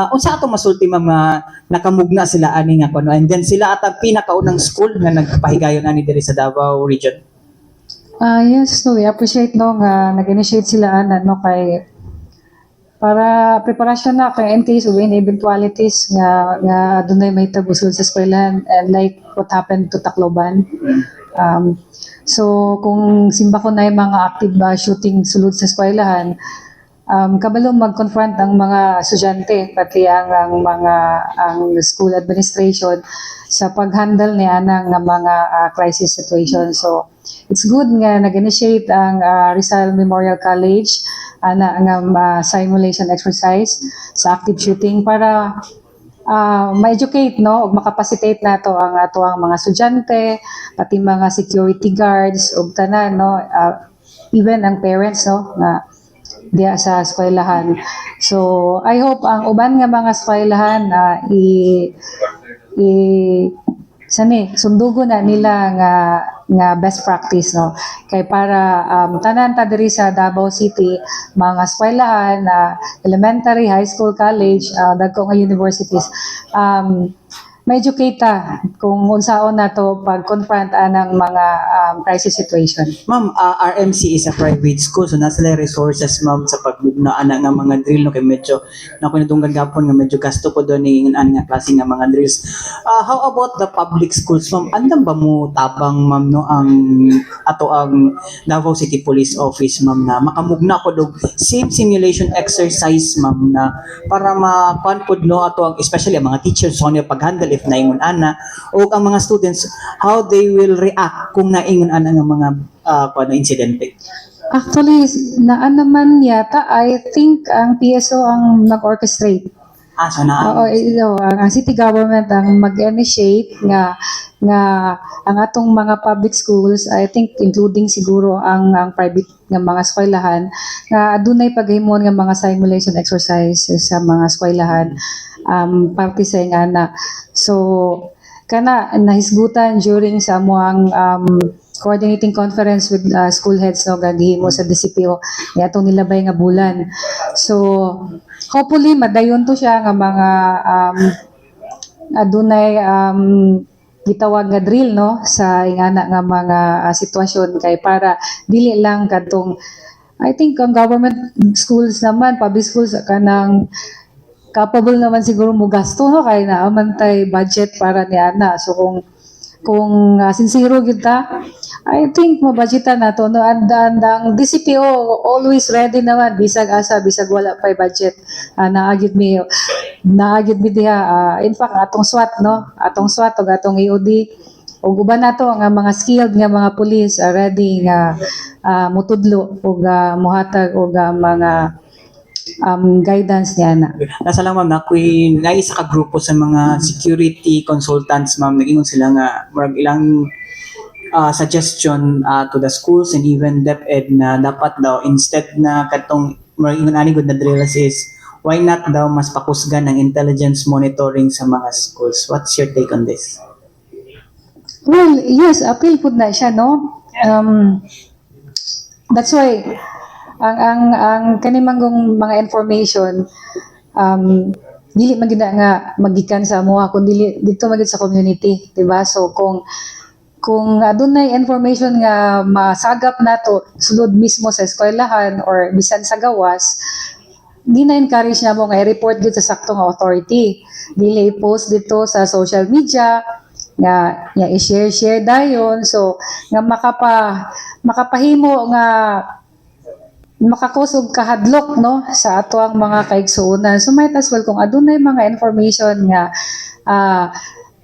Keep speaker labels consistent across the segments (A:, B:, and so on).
A: unsa ato masulti ma'am nga nakamugna sila ani nga kuno, and then sila atag pinakaunang school nga nagpahigayon ani diri sa Davao region.
B: Yes, no, we appreciate no nga nag-initiate sila no kay para preparasyon na kay in case of any eventualities nga dunay may tabusol sa eskwelahan, and like what happened to Tacloban. So kung simba ko na yung mga active shooting sulod sa eskwelahan, kabalo mag-confront ang mga estudyante pati ang school administration sa pag-handle niya ng mga crisis situation. So it's good nga nag-initiate ang Rizal Memorial College nga simulation exercise sa active shooting para ma-educate no ug makapacitate nato ang mga estudyante pati mga security guards ug tanan no, even ang parents no nga diya sa eskwelahan. So I hope ang uban nga mga eskwelahan sundugo na nila nga best practice no kay para tanan ta diri sa Davao City mga eskwelahan elementary, high school, college, dagko nga universities ma-educate ta kung unsaon nato pag-confront anang mga crisis situation.
A: Ma'am, RMC is a private school, so nasa sila resources ma'am sa pagbugna ana nga mga drill no kay medyo nakunitunggan gapon nga medyo gasto po doon ning ani nga klase nga mga drills. How about the public schools ma'am? Andam ba mo tabang ma'am no ang Davao City Police Office ma'am na makamugna po og same simulation exercise ma'am na para ma-kuan pod no ato ang especially ang mga teachers so ano pag-handle if naingon ana o ang mga students how they will react kung naingon ana nga mga insidente.
B: Actually, naan naman yata, I think ang PSO ang nag-orchestrate.
A: So na
B: Ang city government ang mag-initiate nga ang atong mga public schools, I think including siguro ang private nga mga eskwelahan nga adunay paghimon nga mga simulation exercises sa mga eskwelahan parte sa ingana. So kana nahisgutan during sa amuang coordinating conference with school heads no gagihimo sa DCPO ni atong nilabay nga bulan. So hopefully madayon to siya nga mga adunay gitawag nga drill no sa ingana nga mga sitwasyon kay para dili lang kadtong I think ang government schools naman, public schools kanang capable naman siguro mo gasto no kay naamantay budget para ni ana. So kung sincero kita, I think mabudgetan nato no and ang DCPO always ready naman bisag asa bisag wala pay budget. Naagid mi diha in fact atong SWAT no, atong SWAT ug atong EOD ug uban nato nga mga skilled nga mga police ready nga mutudlo ug mohatag og mga guidance niya na.
A: Nasa lang ma'am na kuy naisa ka grupo sa mga security consultants ma'am nagingon sila nga murag ilang suggestion to the schools and even DepEd na dapat daw instead na katong murag ingon ani gud na drills is why not daw mas pakusgan ng intelligence monitoring sa mga schools. What's your take on this?
B: Well, yes, appeal pud na siya no. That's why ang kanimangong mga information dili man gid nga magikan sa amuha kun dili dito magid sa community, di ba? So kung adunay information nga masagap nato sulod mismo sa eskwelahan or bisan sa gawas, gina-encourage na mo nga i-report gid sa saktong authority. Dili i-post dito sa social media nga i-share dayon so nga makapahimo nga makakusog kahadlok no sa ato ang mga kaigsuonan. So might as well kung adunay mga information nga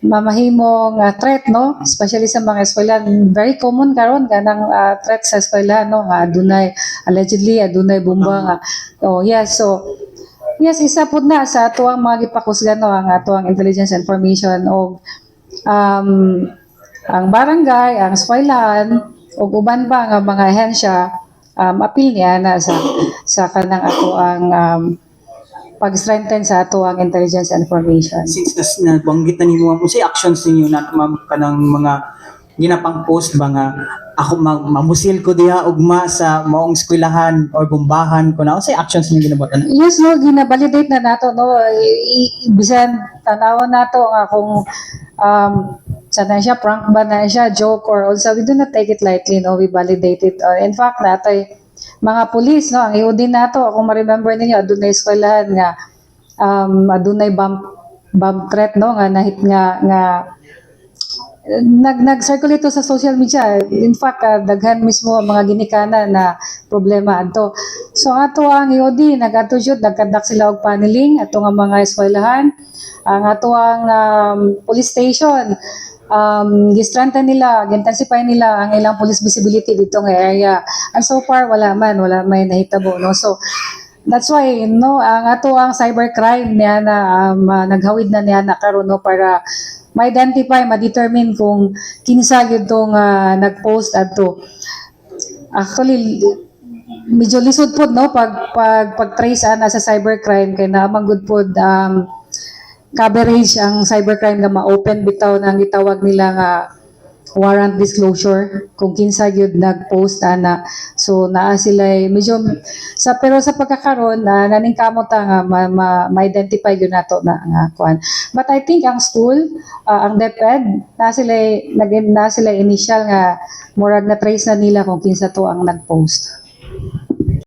B: mamahimong threat no, especially sa mga eskwelahan, very common karon ganang threat sa eskwelahan no nga allegedly adunay bomba nga. Yes, isa pud na sa ato ang mga gipakusgan no ang ato ang intelligence information o ang barangay, ang eskwelahan ug uban pa nga mga ahensya appeal niya na sa kanang ato ang pag-strengthen sa ato ang intelligence information.
A: Since nabanggit na nimo mo say actions ninyo na ma'am kanang mga ginapang post ba nga ako mamusil ko diha ugma sa maong eskwelahan or bombahan ko na say actions niya ginabutan.
B: Yes, no, gina-validate na nato, no, bisan tanawan nato nga kung sana siya prank ba na siya joke or also we do not take it lightly, no, we validate it. In fact natay mga pulis, no, ang iudin nato kung ma-remember ninyo adunay eskwelahan nga adunay bomb threat, no, nga nahit nga nag-circulate to sa social media. In fact, daghan mismo ang mga ginikana na problema adto. So ato ang IOD nag-ato jud nagkandak sila og paneling ato nga mga eskwelahan. Ang ato ang police station gistrengthen nila, intensify nila ang ilang police visibility dito nga area. And so far wala may nahitabo, no. So that's why, no, ang ato ang cybercrime niya na naghawid na niya na karon, no, para ma-identify, ma-determine kung kinsa gyud tong nag-post adto. Actually, medyo lisod pod, no, pag-trace ana sa cybercrime kay naamang good pod coverage ang cybercrime nga ma-open bitaw nang gitawag nila nga warrant disclosure kung kinsa gyud nag-post ana. So naa sila medyo pero sa pagkakaroon naning kamot nga ma-identify gyud nato na nga kuan. But I think ang school, ang DepEd na sila initial nga murag na trace na nila kung kinsa to ang nag-post.